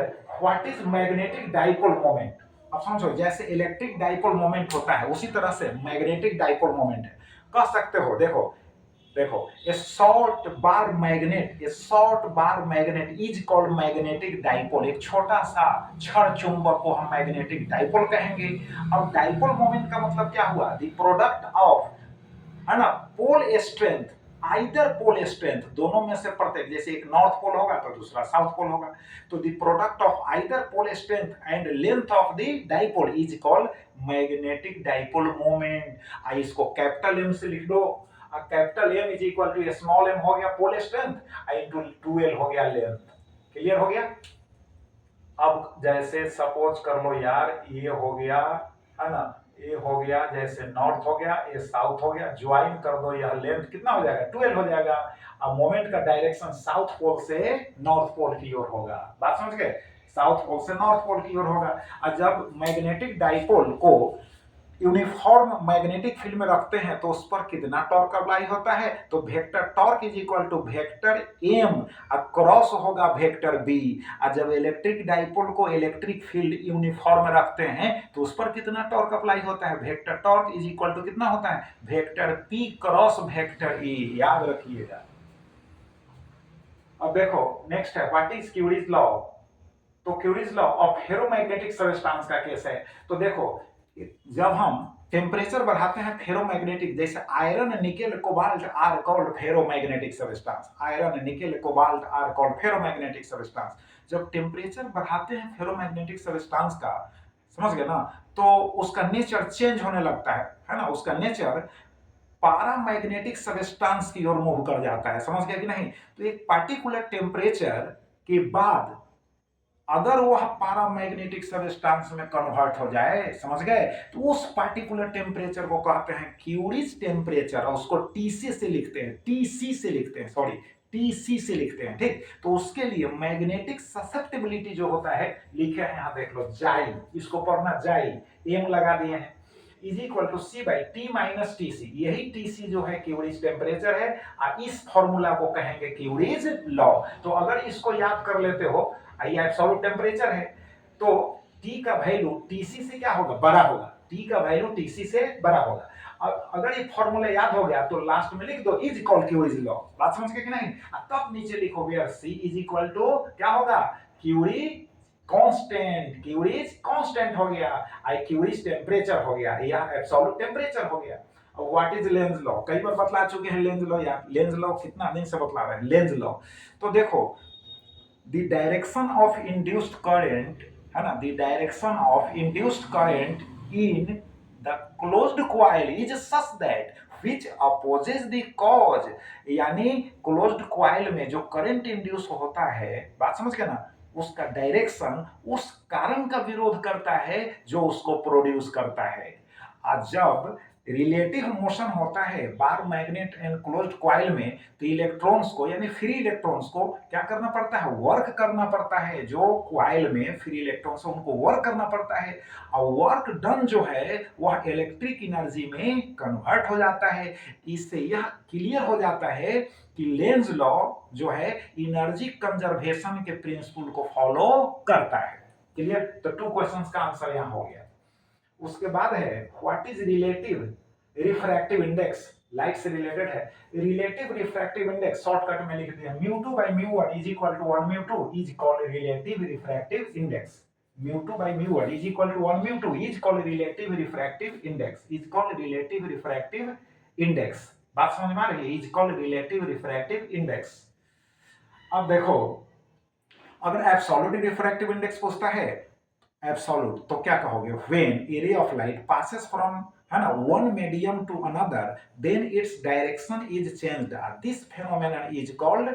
what is magnetic dipole moment? अब समझो, जैसे इलेक्ट्रिक डाइपोल मोमेंट होता है उसी तरह से मैग्नेटिक डाइपोल मोमेंट है। कह सकते हो, देखो देखो, ए short bar magnet, A short bar magnet is called magnetic dipole. एक छोटा सा छड़ चुंबक को हम मैग्नेटिक डाइपोल कहेंगे। अब डाइपोल मोमेंट का मतलब क्या हुआ? द प्रोडक्ट ऑफ, है ना, pole strength, either pole strength, दोनों में से प्रत्येक, जैसे एक नॉर्थ पोल होगा तो दूसरा साउथ पोल होगा, तो the product of either pole strength and length of the dipole is called magnetic dipole moment. इसको कैपिटल एम से लिख दो। Capital M is equal to small M हो गया पोल स्ट्रेंथ इनटू 2l हो गया लेंथ। क्लियर हो गया? अब जैसे सपोज कर लो यार, ये हो गया, है ना, ये हो गया, जैसे नॉर्थ हो गया, ये साउथ हो गया, ज्वाइन कर दो, यह लेंथ कितना हो जाएगा? 12 हो जाएगा। अब मोमेंट का डायरेक्शन साउथ पोल से नॉर्थ पोल की ओर होगा। बात समझ गए? साउथ पोल से नॉर्थ पोल की ओर होगा। और जब मैग्नेटिक डाइपोल को यूनिफॉर्म मैग्नेटिक फील्ड में रखते हैं तो उस पर कितना टॉर्क अप्लाई होता है? तो vector torque is equal to vector M cross होगा वेक्टर बी। और जब इलेक्ट्रिक डाइपोल को इलेक्ट्रिक फील्ड यूनिफॉर्म रखते हैं तो उस पर कितना टॉर्क अप्लाई होता है? Vector torque is equal to कितना होता है? Vector P cross vector E. याद रखिएगा। अब देखो नेक्स्ट है व्हाट इज क्यूरीज लॉ। तो Curie's law of ferromagnetic substance का केस है। तो देखो, जब हम टेम्परेचर बढ़ाते हैं फेरोमैग्नेटिक, जैसे iron nickel cobalt are called ferromagnetic substance. Iron nickel cobalt are called ferromagnetic substance. जब टेम्परेचर बढ़ाते हैं फेरोमैग्नेटिक सबस्टेंस का, समझ गए ना, तो उसका नेचर चेंज होने लगता है ना, उसका नेचर पैरामैग्नेटिक सबस्टेंस की ओर मूव कर जाता है। समझ गया कि नहीं? तो एक पार्टिकुलर टेम्परेचर के बाद अगर वह पैरामैग्नेटिक सबस्टेंस में कन्वर्ट हो जाए, समझ गए, तो उस पार्टिकुलर टेम्परेचर को कहते हैं क्यूरीज टेम्परेचर। और उसको टीसी से लिखते हैं, टीसी से लिखते हैं, सॉरी टीसी से लिखते हैं। ठीक, तो उसके लिए मैग्नेटिक ससेप्टिबिलिटी जो होता है, लिखे हैं यहां देख लो, जाई, इसको पढ़ना, जाई, एम लगा दिए हैं, is equal to C by T minus T C. यही टीसी जो है क्यूरीज टेम्परेचर है, और इस फॉर्मूला को कहेंगे क्यूरीज लॉ। तो अगर इसको याद कर लेते हो, ये एब्सोल्यूट टेम्परेचर है, तो T का वैल्यू TC से क्या होगा? बड़ा होगा। T का वैल्यू TC से बड़ा होगा। अब अगर ये फॉर्मूला याद हो गया तो लास्ट में लिख दो इज इक्वल क्यूरीज लॉ। बात समझ गए कि नहीं? तब नीचे लिखोगे C इज इक्वल टू क्या होगा? Curie constant. क्यूरीज कांस्टेंट हो गया, आई क्यूरीज टेम्परेचर हो गया, यह एब्सोल्यूट टेम्परेचर हो गया। अब व्हाट इज लेंज लॉ? कई बार बतला चुके हैं लेंज लॉ। यार लेंज लॉ कितना दिन से बतला रहे हैं लेंज लॉ। तो देखो, the direction of induced current, है ना, the direction of induced current in the closed coil is such that which opposes the cause। यानी closed coil में जो करंट इंड्यूस होता है, बात समझ गए ना, उसका डायरेक्शन उस कारण का विरोध करता है जो उसको प्रोड्यूस करता है। और जब रिलेटिव मोशन होता है बार मैग्नेट एनक्लोज्ड कॉइल में, तो इलेक्ट्रॉन्स को यानी फ्री इलेक्ट्रॉन्स को क्या करना पड़ता है, वर्क करना पड़ता है। जो कॉइल में फ्री इलेक्ट्रॉन्स है उनको वर्क करना पड़ता है, और वर्क डन जो है वह इलेक्ट्रिक एनर्जी में कन्वर्ट हो जाता है। इससे यह क्लियर हो जाता है कि लेंज लॉ जो है एनर्जी कंजर्वेशन के प्रिंसिपल को फॉलो करता है। क्लियर? तो 2 क्वेश्चंस का आंसर यहां हो गया। उसके बाद है what is relative refractive index, light से रिलेटेड है। रिलेटिव रिफ्रैक्टिव इंडेक्स शॉर्टकट में लिख दिया μ2 by μ1 is equal to 1 μ2 is called relative refractive index. μ2 by μ1 is equal to 1 μ2 is called relative refractive index, is called relative refractive index. बात समझ में आ रही है? Is called relative refractive index. अब देखो, अगर एब्सोल्यूट रिफ्रैक्टिव इंडेक्स पूछता है एब्सोल्यूट, तो क्या कहोगे, when a ray of light passes from, है ना, one medium to another then its direction is changed, this phenomenon is called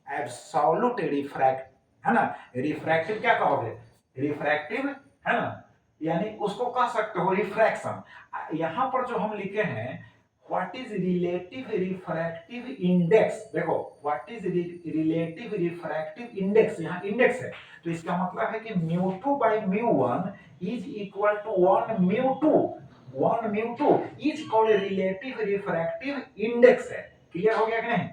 absolute refract, है ना। रिफ्रैक्टिव क्या कहोगे, रिफ्रैक्टिव, है ना, यानी उसको कह सकते हो रिफ्रैक्शन। यहां पर जो हम लिखे हैं what is relative refractive index, देखो what is relative refractive index, यहां इंडेक्स है, तो इसका मतलब है कि μ2 by μ1 is equal to 1 μ2, 1 μ2 is called relative refractive index है। क्लियर हो गया कि नहीं?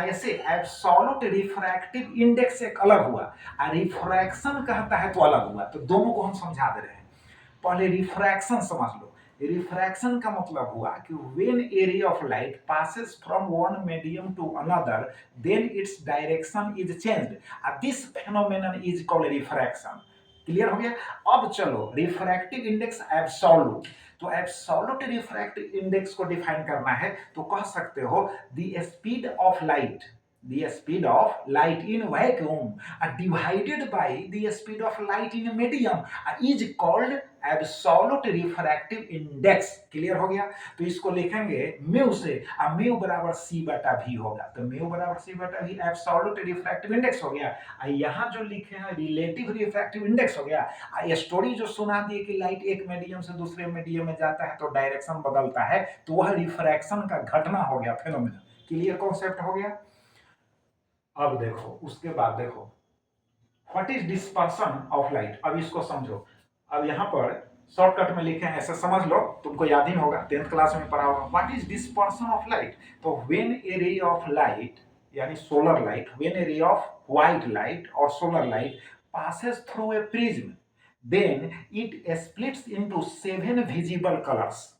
ऐसे एब्सोल्यूट रिफ्रैक्टिव इंडेक्स एक अलग हुआ, और रिफ्रैक्शन कहता है तो अलग हुआ, तो दोनों को हम समझा दे रहे हैं। पहले रिफ्रैक्शन समझ लो। रिफ्रैक्शन का मतलब हुआ कि when a ray of light passes from one medium to another then its direction is changed, this phenomenon is called refraction. Clear हो गया? अब चलो रिफ्रैक्टिव इंडेक्स एब्सोल्यूट, तो एब्सोल्यूट रिफ्रैक्टिव इंडेक्स को डिफाइन करना है तो कह सकते हो the speed of light, the speed of light in vacuum divided by the speed of light in a medium is called absolute refractive index। Clear हो गया? तो इसको लिखेंगे म्यू से, म्यू बराबर सी बटा भी होगा, तो म्यू बराबर सी बटा भी एब्सोल्यूट रिफ्रैक्टिव इंडेक्स हो गया। यहाँ जो लिखे हैं रिलेटिव रिफ्रैक्टिव इंडेक्स हो गया। स्टोरी जो सुना दी कि लाइट एक मीडियम से दूसरे मीडियम में जाता है तो डायरेक्शन बदलता है, तो वह रिफ्रैक्शन का घटना हो गया, फेनोमेनन। क्लियर कॉन्सेप्ट हो गया? अब देखो, उसके बाद देखो what is dispersion of light, अब इसको समझो। अब यहां पर शॉर्टकट में लिखे हैं, ऐसे समझ लो, तुमको याद ही होगा, 10th क्लास में पढ़ा होगा। What is dispersion of light, तो when a ray of light यानी solar light, when a ray of white light और solar light passes through a prism, then it splits into 7 visible colors.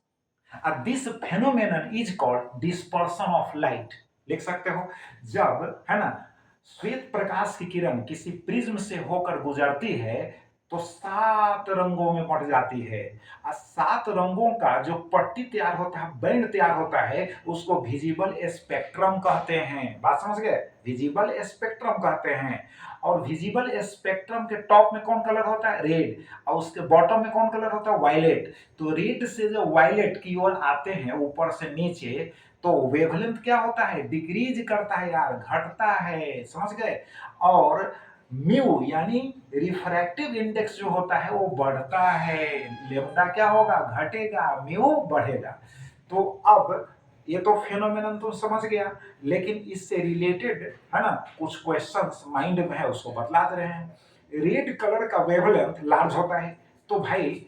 This phenomenon is called dispersion of light। लिख सकते हो, जब, है ना, श्वेत प्रकाश की किरण किसी प्रिज्म से होकर गुजरती है तो 7 रंगों में बंट जाती है, और 7 रंगों का जो पट्टी तैयार होता है, बैंड तैयार होता है, उसको विजिबल स्पेक्ट्रम कहते हैं। बात समझ गए? विजिबल स्पेक्ट्रम कहते हैं। और विजिबल स्पेक्ट्रम के टॉप में कौन कलर होता है, रेड, और उसके बॉटम में कौन कलर होता है, वायलेट। तो रेड से जो वायलेट की ओर आते हैं ऊपर से नीचे, तो वेवलेंथ क्या होता है, डिक्रीज करता है यार, घटता है, समझ गए। और म्यू यानी रिफ्रैक्टिव इंडेक्स जो होता है वो बढ़ता है, लेम्डा क्या होगा, घटेगा, म्यू बढ़ेगा। तो अब ये तो फेनोमेनन तो समझ गया, लेकिन इससे रिलेटेड, है ना, कुछ क्वेश्चंस माइंड में है, उसको बतला दे रहे हैं। रेड कलर का वेवलेंथ लार्ज होता है, तो भाई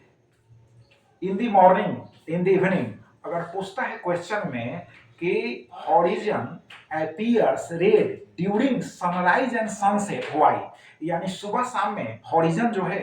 in the morning, in the evening, अगर पूछता है क्वेश्चन में कि horizon appears red during sunrise and sunset, why, यानी सुबह शाम में हॉरिजन जो है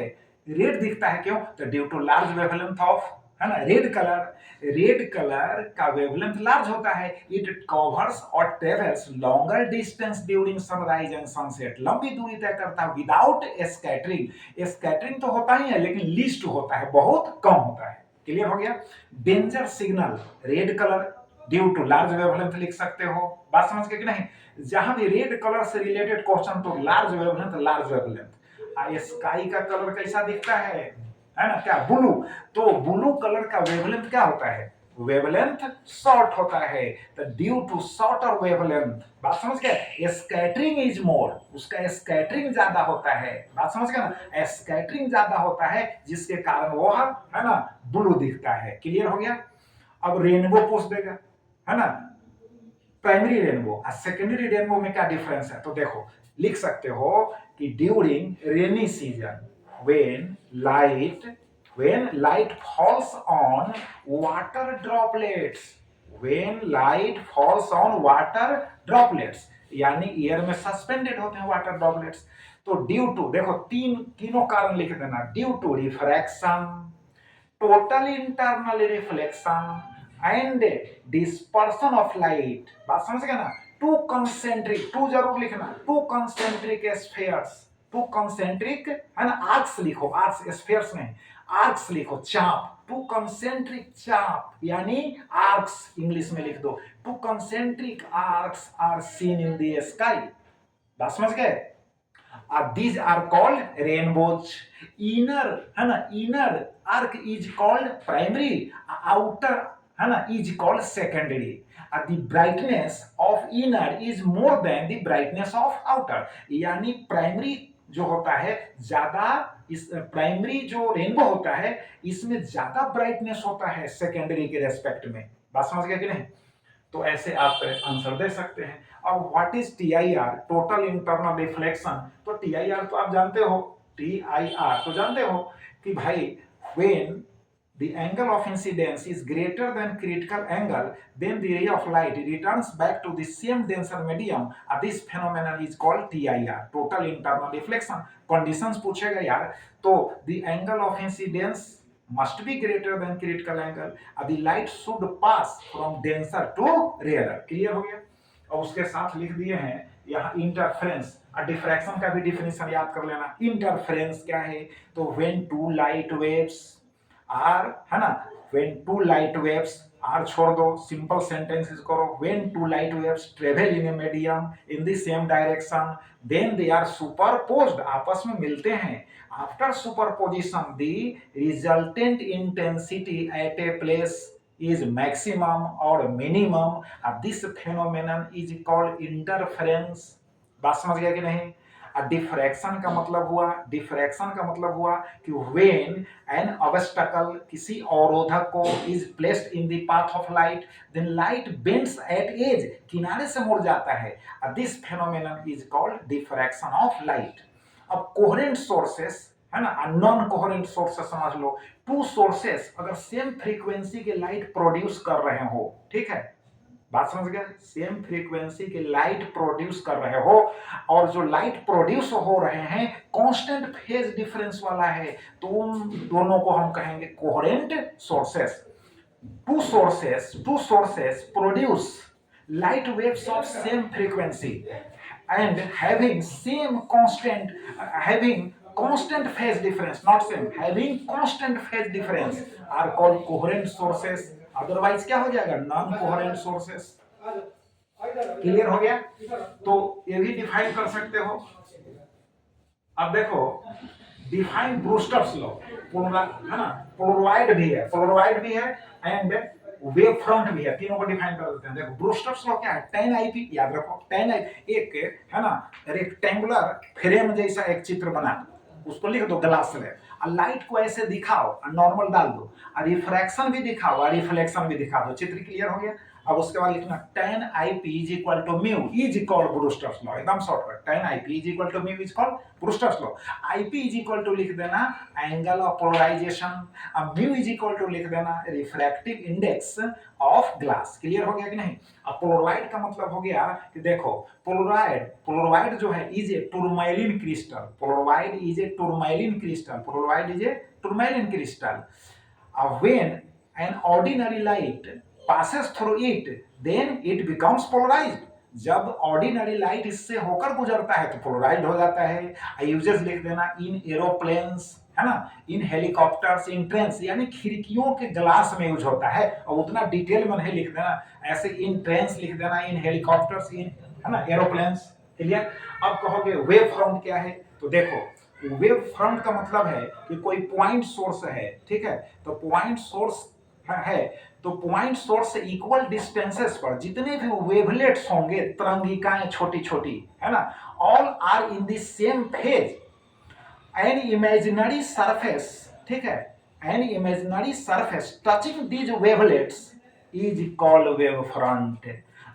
रेड दिखता है, क्यों, तो due to large wavelength of, है ना, रेड कलर। रेड कलर का वेवलेंथ लार्ज होता है, इट कवर्स और travels longer distance during sunrise and sunset, लंबी दूरी तय करता है विदाउट स्कैटरिंग। स्कैटरिंग तो होता ही है लेकिन लीस्ट होता है, बहुत कम होता है। क्लियर हो गया? Danger signal red colour due to large wavelength लिख सकते हो। बात समझ गए कि नहीं? जहां भी रेड कलर से रिलेटेड क्वेश्चन तो large wavelength, large wavelength. Sky का कलर कैसा दिखता है ना, क्या, ब्लू, तो ब्लू कलर का वेवलेंथ क्या होता है, वेवलेंथ शॉर्ट होता है, तो ड्यू टू शॉर्टर वेवलेंथ। बात समझ गए? स्कैटरिंग इज मोर, उसका स्कैटरिंग ज्यादा होता है। बात समझ गए ना? स्कैटरिंग ज्यादा होता है जिसके कारण वो, है ना, ब्लू दिखता है। क्लियर हो गया? अब रेनबो पूछ देगा, है ना, प्राइमरी रेनबो और सेकेंडरी रेनबो में क्या डिफरेंस है, तो देखो लिख सकते हो कि during rainy season when light falls on water droplets, when light falls on water droplets, यानी एयर में सस्पेंडेड होते हैं वाटर ड्रॉपलेट्स। तो ड्यू टू, देखो तीनों कारण लिख देना, due to refraction, total internal reflection and dispersion of light. बात समझ गए ना, टू कंसेंट्रिक, टू जरूर लिखना, two concentric spheres, two concentric, है ना, आर्क्स लिखो, आर्क्स स्फीयर्स नहीं, आर्क्स लिखो, चाप, टू कंसेंट्रिक चाप यानी आर्क्स इंग्लिश में लिख दो, two concentric arcs are seen in the sky. बात समझ गए। These are called rainbows. Inner, है ना, inner arc is called primary, outer, है ना, is called secondary. The brightness of inner is more than the brightness of outer. यानी प्राइमरी जो होता है ज्यादा, इस प्राइमरी जो रेनबो होता है इसमें ज्यादा ब्राइटनेस होता है सेकेंडरी के रेस्पेक्ट में। बात समझ गया कि नहीं। तो ऐसे आप आंसर दे सकते हैं। अब what is TIR, total internal reflection, तो टीआईआर तो आप जानते हो, टीआईआर तो जानते हो कि भाई when the angle of incidence is greater than critical angle, then the ray of light returns back to the same denser medium. This phenomenon is called TIR, total internal reflection. Conditions पूछेगा यार, तो the angle of incidence must be greater than critical angle. The light should pass from denser to rarer. Clear हो गया। और उसके साथ लिख दिए हैं यहाँ इंटरफेरेंस, डिफ्रैक्शन का भी डिफिनेशन याद कर लेना। इंटरफेरेंस क्या है, तो when two light waves are, है ना, when two light waves are छोड़ दो, सिंपल सेंटेंसेस करो, when two light waves travel in a medium in the same direction then they are superposed, आपस में मिलते हैं, after superposition the resultant intensity at a place is maximum or minimum, this phenomenon is called interference। बात समझ गया कि नहीं। डिफ्रैक्शन का मतलब हुआ, डिफ्रैक्शन का मतलब हुआ कि व्हेन एन ऑब्स्टैकल, किसी अवरोधक को, is placed in the path of light, then light bends at edge, किनारे से मुड़ जाता है। This phenomenon is called diffraction of light. अब कोहेरेंट सोर्सेस, है ना, नॉन कोहेरेंट सोर्सेस समझ लो, टू सोर्सेस अगर सेम फ्रीक्वेंसी के लाइट प्रोड्यूस कर रहे हो, ठीक है, बात समझ गए, सेम फ्रीक्वेंसी के लाइट प्रोड्यूस कर रहे हो और जो लाइट प्रोड्यूस हो रहे हैं कांस्टेंट फेज डिफरेंस वाला है, तो उन दोनों को हम कहेंगे coherent sources. To sources produce light waves of same frequency and having constant phase difference, not same, having constant phase difference are called coherent sources, otherwise क्या हो जाएगा, नॉन कोहेरेंट सोर्सेस। क्लियर हो गया। तो ये भी डिफाइन कर सकते हो। अब देखो डिफाइन ब्रूस्टर्स लॉ, है ना, पोलराइड भी है एंड वेव फ्रंट भी है, तीनों को डिफाइन कर देते हैं। देखो ब्रूस्टर्स लॉ क्या है, tan IP याद रखो, tan IP एक, है ना, रेक्टेंगुलर फ्रेम जैसा एक चित्र बना, उसको लिख दो ग्लास स्लैब, और लाइट को ऐसे दिखाओ और नॉर्मल डाल दो, और रिफ्रैक्शन भी दिखाओ और रिफ्लेक्शन भी दिखा दो, चित्र क्लियर हो गया। अब उसके बाद लिखना tan IP is equal to mu is equal Brewster's law, एकदम shortcut, tan IP is equal to mu is equal Brewster's law. IP is equal to लिख देना एंगल ऑफ पोलराइजेशन, अब mu is equal to लिख देना refractive index of glass. Clear हो गया कि नहीं। अब पोलराइड का मतलब हो गया कि देखो पोलराइड जो है is a tourmaline crystal, polaroid is a tourmaline crystal. When an ordinary light passes through it, then it becomes polarized. जब ऑर्डिनरी लाइट इससे होकर गुजरता है तो पोलराइज्ड हो जाता है। यूजेस लिख देना इन एरोप्लेन्स, है ना, इन हेलीकॉप्टर्स, इन ट्रेन्स, यानी खिड़कियों के ग्लास में यूज होता है, और उतना डिटेल में नहीं लिख देना, ऐसे इन ट्रेन्स लिख देना, इन हेलीकॉप्टर्स, इन, है ना, एरोप्लेन्स। क्लियर। अब कहोगे वेव फ्रंट क्या है, तो देखो वेव फ्रंट का मतलब है कि कोई पॉइंट सोर्स है, ठीक है, तो पॉइंट सोर्स है, तो पॉइंट सोर्स से इक्वल डिस्टेंसेस पर जितने भी वेवलेट्स होंगे, तरंगिकाएं छोटी छोटी, है ना, all are in the same phase, an imaginary surface, ठीक है, an imaginary surface touching these wavelets is called wave front.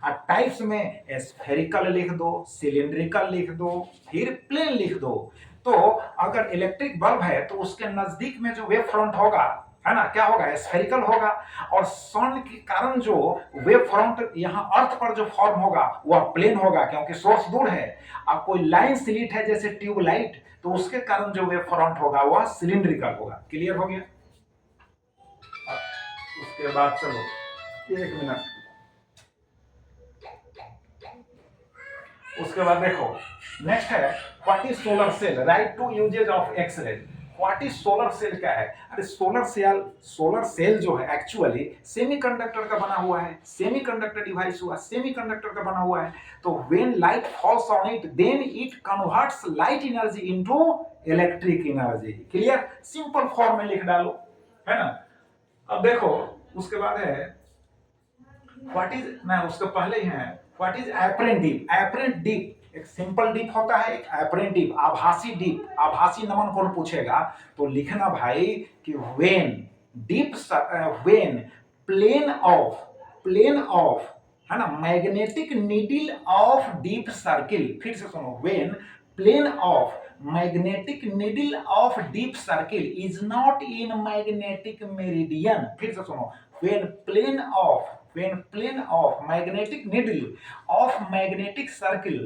और टाइप्स में स्फेरिकल लिख दो, सिलिंड्रिकल लिख दो, फिर प्लेन लिख दो। तो अगर इलेक्ट्रिक बल्ब है तो उसके नजदीक में जो वेव फ्रंट होगा, है ना, क्या होगा, स्फेरिकल होगा। और सन के कारण जो वेव फ्रंट यहाँ अर्थ पर जो फॉर्म होगा वह प्लेन होगा, क्योंकि सोर्स दूर है। अब कोई लाइन स्लिट है जैसे ट्यूबलाइट, तो उसके कारण जो वेव फ्रंट होगा वह सिलिंड्रिकल होगा। क्लियर हो गया। उसके बाद चलो 1 मिनट, उसके बाद देखो नेक्स्ट है what is solar cell, write two uses of X-ray. What is solar cell क्या है? अरे सोलर सेल जो है एक्चुअली सेमीकंडक्टर का बना हुआ है, सेमीकंडक्टर डिवाइस हुआ, सेमीकंडक्टर का बना हुआ है। तो when light falls on it then it converts light energy into electric energy. Clear, simple form में लिख डालो, है ना। अब देखो उसके बाद है व्हाट इज, ना उसके पहले ही है what is apparent deep. Apparent deep एक सिंपल डीप होता है, एक एपरेंट डीप आभासी डीप। आभासी नमन कौन पूछेगा तो लिखना भाई कि when dip, when plane of है ना magnetic needle of dip circle. फिर से सुनो, when plane of magnetic needle of dip circle is not in magnetic meridian. फिर से सुनो, when plane of magnetic needle of magnetic circle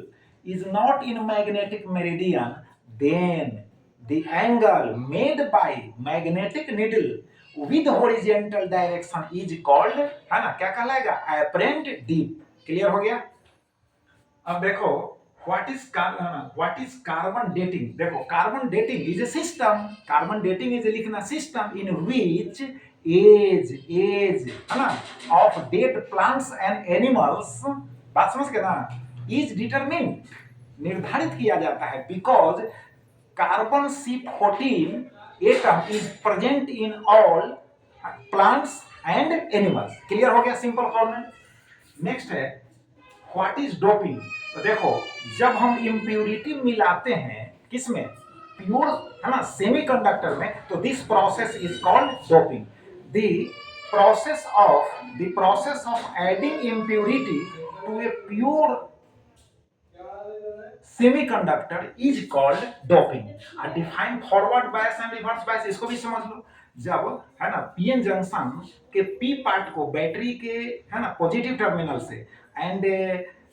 is not in magnetic meridian, then the angle made by magnetic needle with horizontal direction is called, है ना, क्या कहलाएगा, apparent deep। क्लियर हो गया। अब देखो व्हाट इज कार्बन डेटिंग। देखो carbon dating is a system, carbon dating is लिखना सिस्टम इन विच एज है ना of dead plants and animals, बात समझ के ना, इज डिटरमिन निर्धारित किया जाता है because carbon C14 atom is present in all plants and animals. Clear हो गया सिंपल फॉर्म में। नेक्स्ट है व्हाट इज डोपिंग। तो देखो जब हम इम्प्योरिटी मिलाते हैं किसमें, प्योर है ना सेमीकंडक्टर में, तो this process is called doping. The process of adding impurity to a pure semiconductor is called doping. Define forward bias and reverse bias, इसको भी समझ लो। जब है ना पीएन जंक्शन के पी पार्ट को बैटरी के है ना पॉजिटिव टर्मिनल से एंड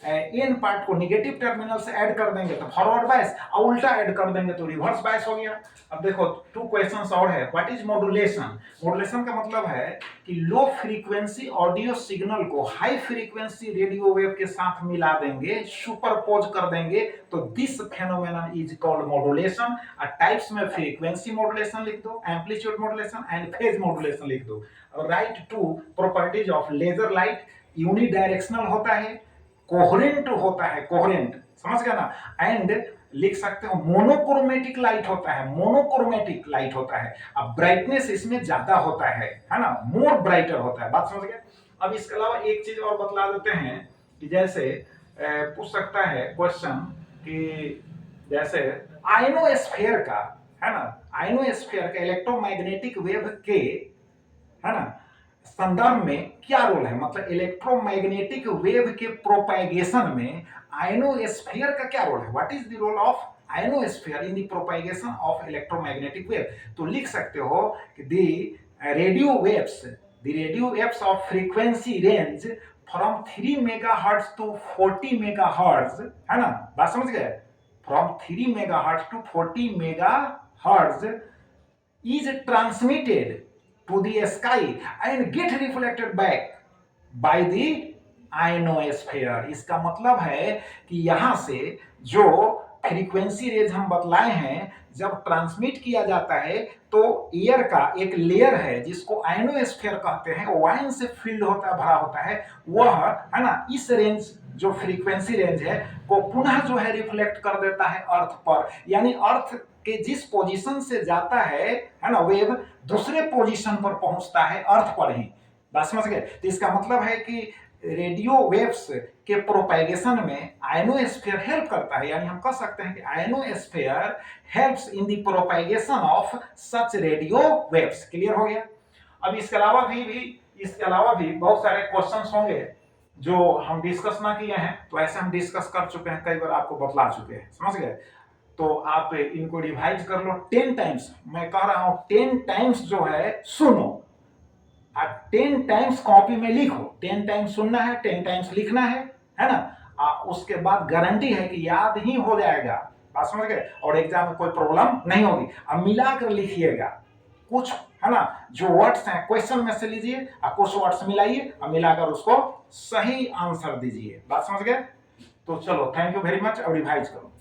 एन पार्ट को निगेटिव टर्मिनल से ऐड कर देंगे तो फॉरवर्ड बायस, और उल्टा ऐड कर देंगे तो रिवर्स बायस हो गया। अब देखो 2 क्वेश्चंस और है। What is modulation. मॉड्यूलेशन का मतलब है कि लो फ्रीक्वेंसी ऑडियो सिग्नल को हाई फ्रीक्वेंसी रेडियो वेव के साथ मिला देंगे, सुपरपोज कर देंगे, तो this phenomenon is called modulation. और टाइप्स में फ्रीक्वेंसी मॉड्यूलेशन लिख दो, amplitude modulation and phase modulation लिख दो। Write two properties of laser light, unidirectional होता है, कोहेरेंट होता है, कोहेरेंट समझ गया ना, एंड लिख सकते हो मोनोक्रोमेटिक लाइट होता है, मोनोक्रोमेटिक लाइट होता है। अब ब्राइटनेस इसमें ज्यादा होता है ना, मोर ब्राइटर होता है, बात समझ गए। अब इसके अलावा एक चीज और बतला देते हैं कि जैसे पूछ सकता है क्वेश्चन कि जैसे आयनोस्फीयर का, है ना, आयनोस्फीयर का इलेक्ट्रोमैग्नेटिक वेव के, है ना, संदर्भ में क्या रोल है, मतलब इलेक्ट्रोमैग्नेटिक वेव के प्रोपैगेशन में आयनोस्फीयर का क्या रोल है। What is the role of ionosphere in the propagation of electromagnetic wave. तो लिख सकते हो कि the radio waves of frequency range from 3 megahertz to 40 megahertz, है ना, बात समझ गए, from 3 megahertz to 40 megahertz is transmitted to the sky and get reflected back by the ionosphere। इसका मतलब है कि यहां से जो फ्रीक्वेंसी रेंज हम बतलाए हैं जब ट्रांसमिट किया जाता है तो एयर का एक लेयर है जिसको आयनोस्फीयर कहते हैं, वाइन से फिल्ड होता है, भरा होता है, वह है ना इस रेंज जो फ्रीक्वेंसी रेंज है को पुनः जो है रिफ्लेक्ट कर देता है अर्थ पर, यानी अर्थ के जिस पोजीशन से जाता है ना वेव, दूसरे पोजीशन पर पहुंचता है अर्थ पर ही, बात समझ गए। तो इसका मतलब है कि रेडियो वेव्स के प्रोपैगेशन में आयनोस्फीयर हेल्प करता है, यानी हम कह सकते हैं कि ionosphere helps in the propagation of such radio waves. Clear हो गया। अब इसके अलावा भी इसके अलावा भी बहुत सारे क्वेश्चंस होंगे जो हम डिस्कस ना किए हैं, तो ऐसे हम डिस्कस कर चुके हैं, कई बार आपको बतला चुके हैं, समझ गए। तो आप इनको रिवाइज कर लो 10 टाइम्स। मैं कह रहा हूं 10 टाइम्स जो है सुनो, आप 10 टाइम्स कॉपी में लिखो, 10 टाइम्स सुनना है, 10 टाइम्स लिखना है ना। उसके बाद गारंटी है कि याद ही हो जाएगा, बात समझ गए, और एग्जाम में कोई प्रॉब्लम नहीं होगी। अब मिलाकर लिखिएगा, कुछ है ना जो वर्ड्स हैं क्वेश्चन में से लीजिए और कुछ वर्ड्स मिलाइए और मिलाकर उसको सही आंसर दीजिए, बात समझ गए। तो चलो, थैंक यू वेरी मच, और रिवाइज करो।